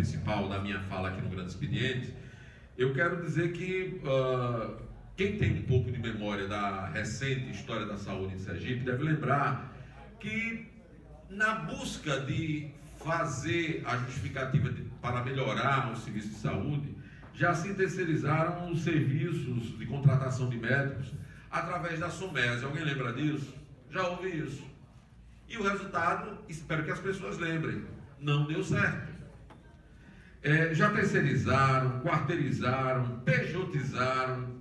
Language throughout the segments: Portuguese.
principal da minha fala aqui no Grande Expediente, eu quero dizer que quem tem um pouco de memória da recente história da saúde em Sergipe deve lembrar que, na busca de fazer a justificativa para melhorar o serviço de saúde, já se terceirizaram os serviços de contratação de médicos através da SOMES. Alguém lembra disso? Já houve isso. E o resultado, espero que as pessoas lembrem, não deu certo. Já terceirizaram, quarteirizaram, pejotizaram,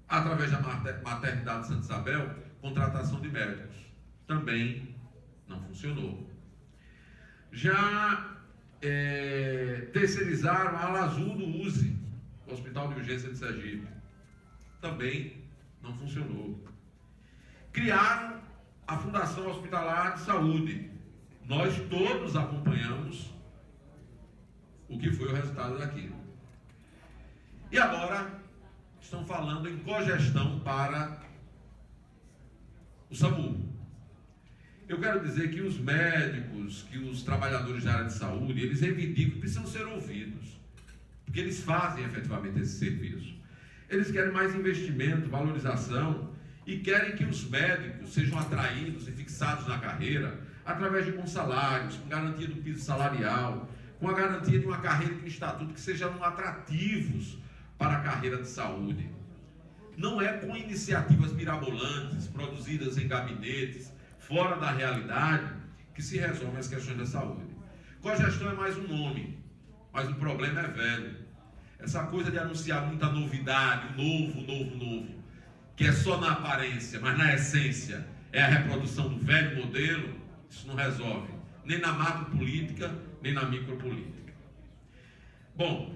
através da maternidade de Santa Isabel, contratação de médicos. Também não funcionou. Já terceirizaram a ala azul do USE, o Hospital de Urgência de Sergipe. Também não funcionou. Criaram a Fundação Hospitalar de Saúde. Nós todos acompanhamos o que foi o resultado daquilo. E agora estão falando em cogestão para o SAMU. Eu quero dizer que os médicos, que os trabalhadores da área de saúde, eles reivindicam que precisam ser ouvidos, porque eles fazem efetivamente esse serviço. Eles querem mais investimento, valorização, e querem que os médicos sejam atraídos e fixados na carreira através de bons salários, com garantia do piso salarial, com a garantia de uma carreira e de um estatuto que sejam atrativos para a carreira de saúde. Não é com iniciativas mirabolantes, produzidas em gabinetes, fora da realidade, que se resolvem as questões da saúde. Cogestão é mais um nome, mas o problema é velho. Essa coisa de anunciar muita novidade, novo, que é só na aparência, mas na essência é a reprodução do velho modelo, isso não resolve, nem na macropolítica, nem na micropolítica. Bom,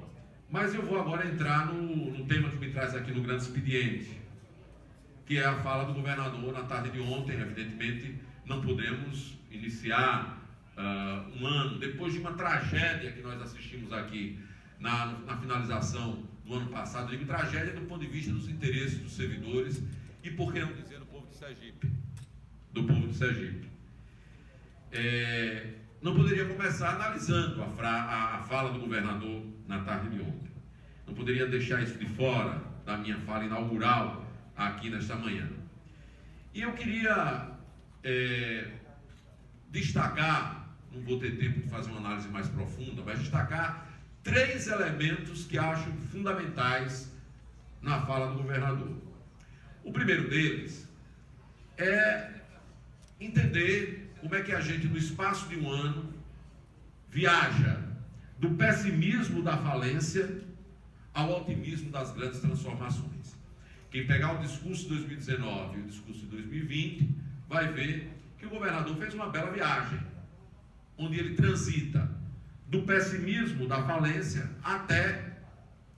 mas eu vou agora entrar no tema que me traz aqui no Grande Expediente, que é a fala do governador na tarde de ontem. Evidentemente, não podemos iniciar um ano, depois de uma tragédia que nós assistimos aqui na finalização do ano passado. Eu digo tragédia do ponto de vista dos interesses dos servidores e, por que não dizer, do povo de Sergipe. Não poderia começar analisando a fala do governador na tarde de ontem. Não poderia deixar isso de fora da minha fala inaugural aqui nesta manhã. E eu queria destacar, não vou ter tempo de fazer uma análise mais profunda, mas destacar 3 elementos que acho fundamentais na fala do governador. O primeiro deles é entender como é que a gente, no espaço de um ano, viaja do pessimismo da falência ao otimismo das grandes transformações. Quem pegar o discurso de 2019 e o discurso de 2020 vai ver que o governador fez uma bela viagem, onde ele transita do pessimismo da falência até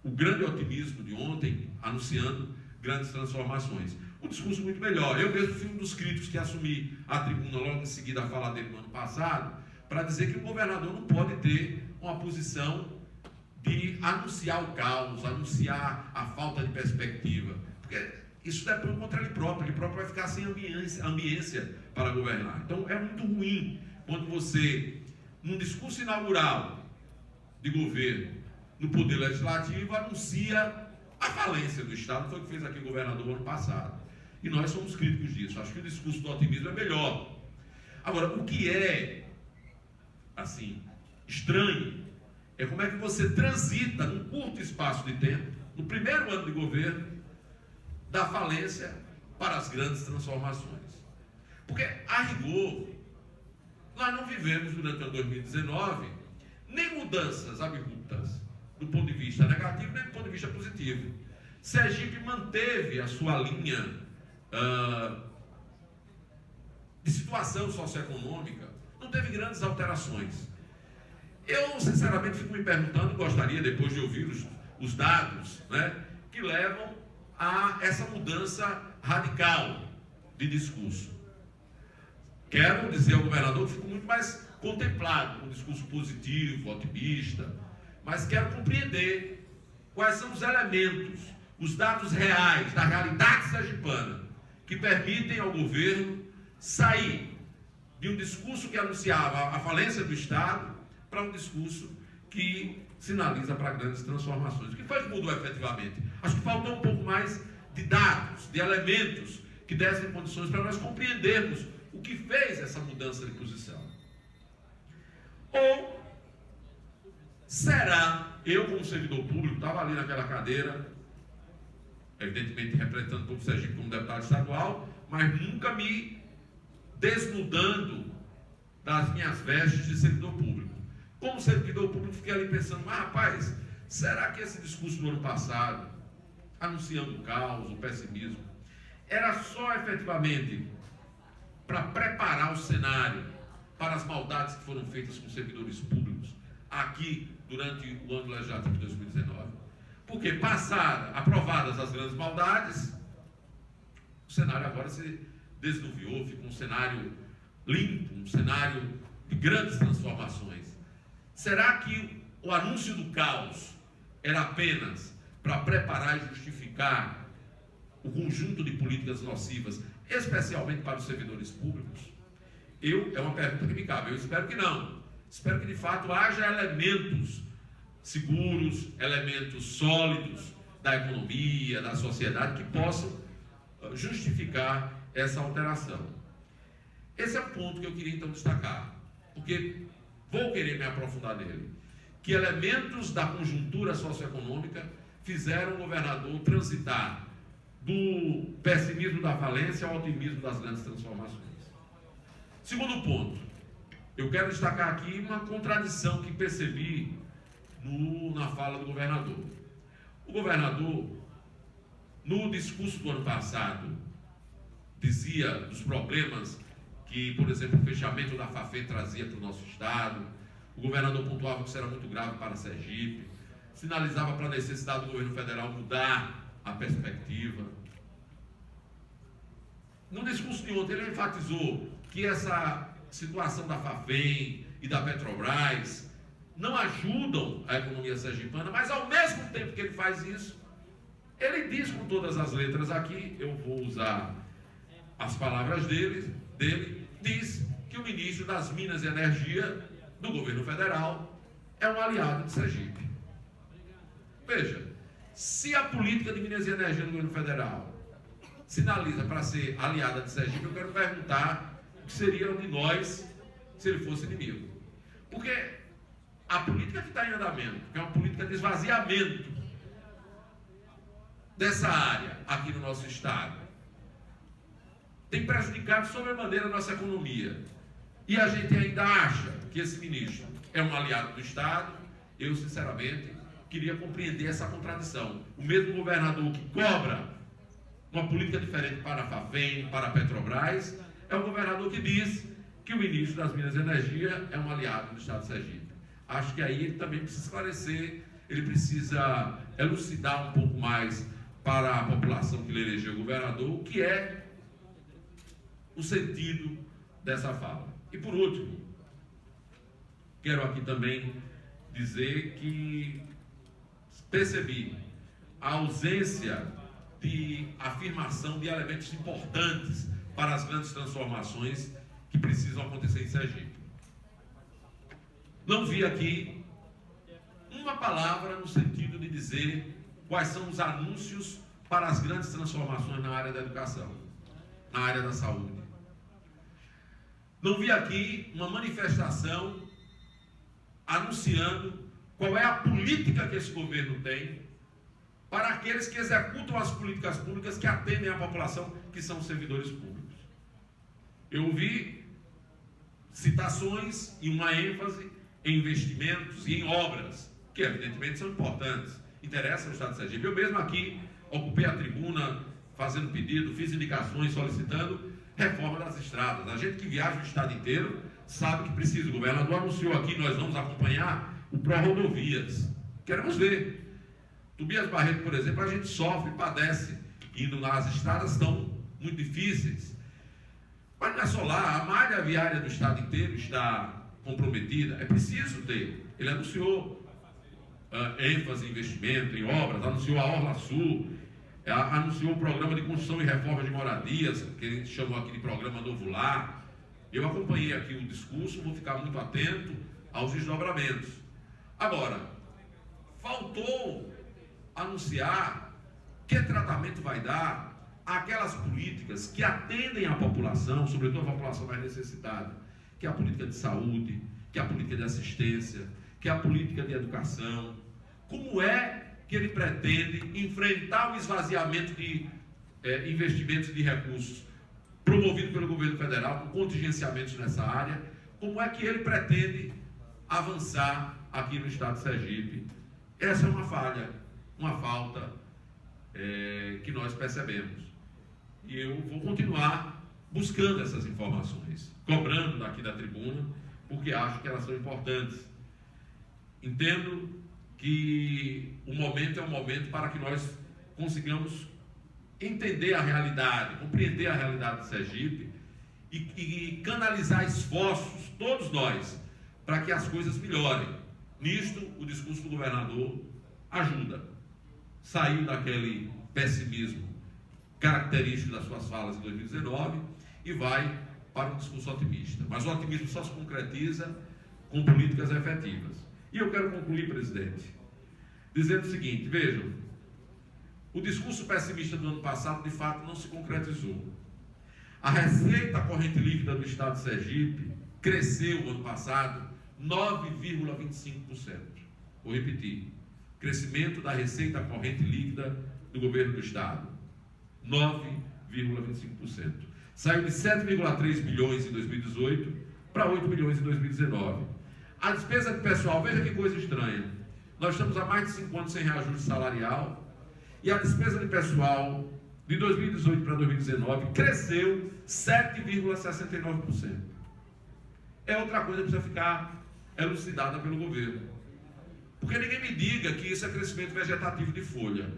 o grande otimismo de ontem, anunciando grandes transformações. Um discurso muito melhor. Eu mesmo fui um dos críticos que assumi a tribuna logo em seguida a fala dele no ano passado, para dizer que o governador não pode ter uma posição de anunciar o caos, anunciar a falta de perspectiva, porque isso depende contra ele próprio vai ficar sem ambiência para governar. Então é muito ruim quando você, num discurso inaugural de governo, no Poder Legislativo, anuncia a falência do Estado. Foi o que fez aqui o governador no ano passado. E nós somos críticos disso. Acho que o discurso do otimismo é melhor. Agora, o que é, assim, estranho, é como é que você transita, num curto espaço de tempo, no primeiro ano de governo, da falência para as grandes transformações. Porque, a rigor, nós não vivemos durante o ano 2019 nem mudanças abruptas do ponto de vista negativo, nem do ponto de vista positivo. Sergipe manteve a sua linha de situação socioeconômica, não teve grandes alterações. Eu, sinceramente, fico me perguntando, gostaria depois de ouvir os dados, né, que levam a essa mudança radical de discurso. Quero dizer ao governador que fico muito mais contemplado com um discurso positivo, otimista, mas quero compreender quais são os elementos, os dados reais da realidade sergipana que permitem ao governo sair de um discurso que anunciava a falência do Estado para um discurso que sinaliza para grandes transformações. O que foi que mudou efetivamente? Acho que faltou um pouco mais de dados, de elementos que dessem condições para nós compreendermos o que fez essa mudança de posição. Ou será, eu como servidor público, estava ali naquela cadeira, evidentemente representando o povo Sergipe como deputado estadual, mas nunca me desnudando das minhas vestes de servidor público. Como servidor público, fiquei ali pensando, mas rapaz, será que esse discurso do ano passado, anunciando o caos, o pessimismo, era só efetivamente para preparar o cenário para as maldades que foram feitas com servidores públicos aqui durante o ano legislativo de 2019? Porque aprovadas as grandes maldades, o cenário agora se desnuviou, fica um cenário limpo, um cenário de grandes transformações. Será que o anúncio do caos era apenas para preparar e justificar o conjunto de políticas nocivas, especialmente para os servidores públicos? É uma pergunta que me cabe. Eu espero que não. Espero que de fato haja elementos seguros, elementos sólidos da economia, da sociedade, que possam justificar essa alteração. Esse é o ponto que eu queria então destacar, porque vou querer me aprofundar nele. Que elementos da conjuntura socioeconômica fizeram o governador transitar do pessimismo da falência ao otimismo das grandes transformações. Segundo ponto, eu quero destacar aqui uma contradição que percebi na fala do governador. O governador, no discurso do ano passado, dizia dos problemas que, por exemplo, o fechamento da Fafem trazia para o nosso estado. O governador pontuava que isso era muito grave para Sergipe, sinalizava para a necessidade do governo federal mudar a perspectiva. No discurso de ontem, ele enfatizou que essa situação da Fafem e da Petrobras não ajudam a economia sergipana, mas ao mesmo tempo que ele faz isso, ele diz com todas as letras aqui, eu vou usar as palavras dele, diz que o ministro das Minas e Energia do governo federal é um aliado de Sergipe. Veja, se a política de Minas e Energia do governo federal sinaliza para ser aliada de Sergipe, eu quero perguntar o que seria de nós se ele fosse inimigo. Porque a política que está em andamento, que é uma política de esvaziamento dessa área aqui no nosso estado, tem prejudicado sobremaneira a nossa economia. E a gente ainda acha que esse ministro é um aliado do estado. Eu, sinceramente, queria compreender essa contradição. O mesmo governador que cobra uma política diferente para a Fafem, para a Petrobras, é o governador que diz que o ministro das Minas e Energia é um aliado do estado de Sergipe. Acho que aí ele também precisa esclarecer, ele precisa elucidar um pouco mais para a população que ele elegeu governador o que é o sentido dessa fala. E por último, quero aqui também dizer que percebi a ausência de afirmação de elementos importantes para as grandes transformações que precisam acontecer em Sergipe. Não vi aqui uma palavra no sentido de dizer quais são os anúncios para as grandes transformações na área da educação, na área da saúde. Não vi aqui uma manifestação anunciando qual é a política que esse governo tem para aqueles que executam as políticas públicas que atendem a população, que são os servidores públicos. Eu ouvi citações e uma ênfase em investimentos e em obras, que evidentemente são importantes, interessam ao estado de Sergipe. Eu mesmo aqui ocupei a tribuna fazendo pedido, fiz indicações solicitando reforma das estradas. A gente que viaja o estado inteiro sabe que precisa. O governador anunciou aqui, nós vamos acompanhar o pró-rodovias. Queremos ver. Tobias Barreto, por exemplo, a gente sofre, padece, indo lá, as estradas estão muito difíceis. Mas não é só lá, a malha viária do estado inteiro está comprometida, é preciso ter. Ele anunciou ênfase em investimento, em obras, anunciou a Orla Sul, anunciou o programa de construção e reforma de moradias, que a gente chamou aqui de programa Novo Lar. Eu acompanhei aqui o discurso, vou ficar muito atento aos desdobramentos. Agora, faltou anunciar que tratamento vai dar àquelas políticas que atendem a população, sobretudo a população mais necessitada, que é a política de saúde, que é a política de assistência, que é a política de educação. Como é que ele pretende enfrentar o esvaziamento de investimentos de recursos promovido pelo governo federal, com contingenciamentos nessa área? Como é que ele pretende avançar aqui no estado de Sergipe? Essa é uma falha, uma falta que nós percebemos. E eu vou continuar buscando essas informações, cobrando daqui da tribuna, porque acho que elas são importantes. Entendo que o momento é um momento para que nós consigamos entender a realidade, compreender a realidade de Sergipe e canalizar esforços, todos nós, para que as coisas melhorem. Nisto, o discurso do governador ajuda. Saiu daquele pessimismo característico das suas falas em 2019 e vai para um discurso otimista. Mas o otimismo só se concretiza com políticas efetivas. E eu quero concluir, presidente, dizendo o seguinte: vejam, o discurso pessimista do ano passado, de fato, não se concretizou. A receita corrente líquida do estado de Sergipe cresceu, ano passado, 9,25%. Vou repetir. Crescimento da receita corrente líquida do governo do estado, 9,25%. Saiu de 7,3 bilhões em 2018 para 8 bilhões em 2019. A despesa de pessoal, veja que coisa estranha. Nós estamos há mais de 5 anos sem reajuste salarial e a despesa de pessoal de 2018 para 2019 cresceu 7,69%. É outra coisa que precisa ficar elucidada pelo governo. Porque ninguém me diga que isso é crescimento vegetativo de folha.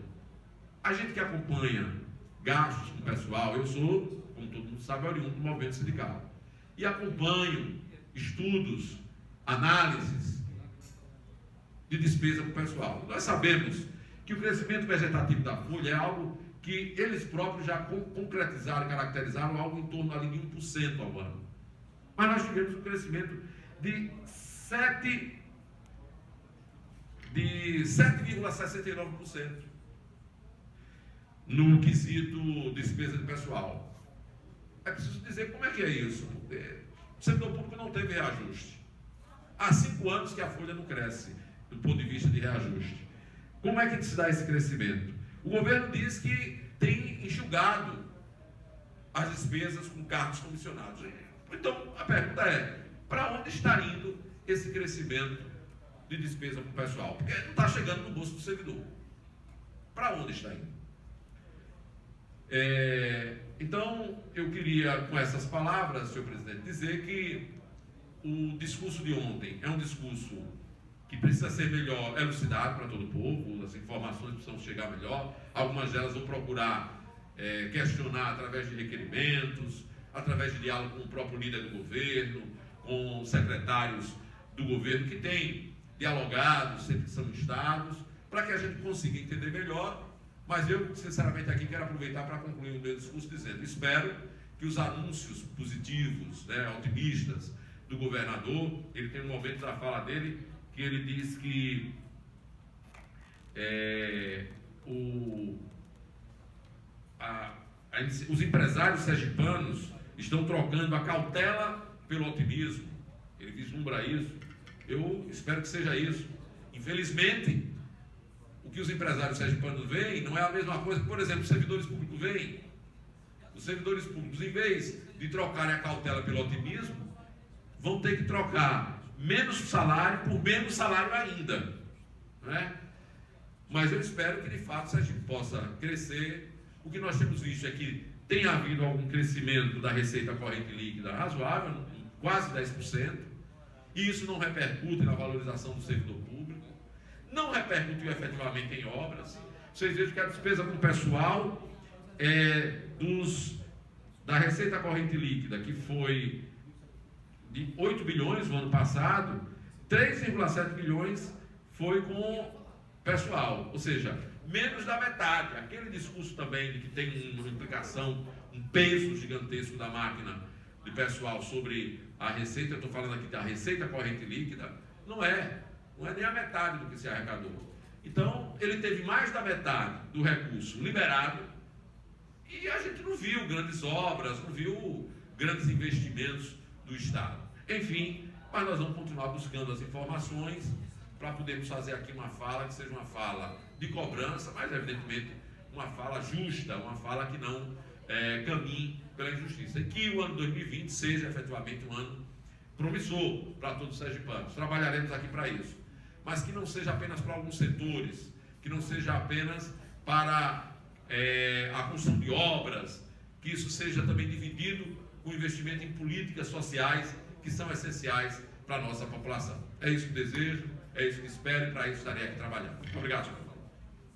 A gente que acompanha gastos com o pessoal, eu sou, como todo mundo sabe, oriundo do movimento sindical. E acompanho estudos, análises de despesa com o pessoal. Nós sabemos que o crescimento vegetativo da folha é algo que eles próprios já concretizaram, caracterizaram algo em torno ali de 1% ao ano. Mas nós tivemos um crescimento de 7,69% no quesito despesa de pessoal. É preciso dizer como é que é isso. O setor público não teve reajuste. Há 5 anos que a folha não cresce, do ponto de vista de reajuste. Como é que se dá esse crescimento? O governo diz que tem enxugado as despesas com cargos comissionados. Então, a pergunta é, para onde está indo esse crescimento de despesa com o pessoal? Porque não está chegando no bolso do servidor. Para onde está indo? Então, eu queria, com essas palavras, senhor presidente, dizer que o discurso de ontem é um discurso que precisa ser melhor elucidado para todo o povo, as informações precisam chegar melhor, algumas delas vão procurar questionar através de requerimentos, através de diálogo com o próprio líder do governo, com secretários do governo que têm dialogado, sempre que são instados, para que a gente consiga entender melhor. Mas eu, sinceramente, aqui quero aproveitar para concluir o meu discurso dizendo: espero que os anúncios positivos, otimistas do governador, ele tem um momento da fala dele que ele diz que os empresários sergipanos estão trocando a cautela pelo otimismo. Ele vislumbra isso. Eu espero que seja isso. Infelizmente, o que os empresários sergipanos veem não é a mesma coisa que, por exemplo, os servidores públicos veem. Os servidores públicos, em vez de trocarem a cautela pelo otimismo, vão ter que trocar menos salário por menos salário ainda. Não é? Mas eu espero que, de fato, Sergipe possa crescer. O que nós temos visto é que tem havido algum crescimento da receita corrente líquida razoável, quase 10%, e isso não repercute na valorização do servidor público, não repercutiu efetivamente em obras. Vocês vejam que a despesa com o pessoal da receita corrente líquida, que foi de 8 bilhões no ano passado, 3,7 bilhões foi com pessoal, ou seja, menos da metade. Aquele discurso também de que tem uma implicação, um peso gigantesco da máquina de pessoal sobre a receita, eu estou falando aqui da receita corrente líquida, não é. não é nem a metade do que se arrecadou. Então, ele teve mais da metade do recurso liberado e a gente não viu grandes obras, não viu grandes investimentos do Estado. Enfim, mas nós vamos continuar buscando as informações para podermos fazer aqui uma fala que seja uma fala de cobrança, mas evidentemente uma fala justa, uma fala que não caminhe pela injustiça. E que o ano 2020 seja efetivamente um ano promissor para todos os sergipanos. Trabalharemos aqui para isso. Mas que não seja apenas para alguns setores, que não seja apenas para a construção de obras, que isso seja também dividido com investimento em políticas sociais que são essenciais para a nossa população. É isso que desejo, é isso que espero e para isso estarei aqui trabalhando. Muito obrigado, senhor.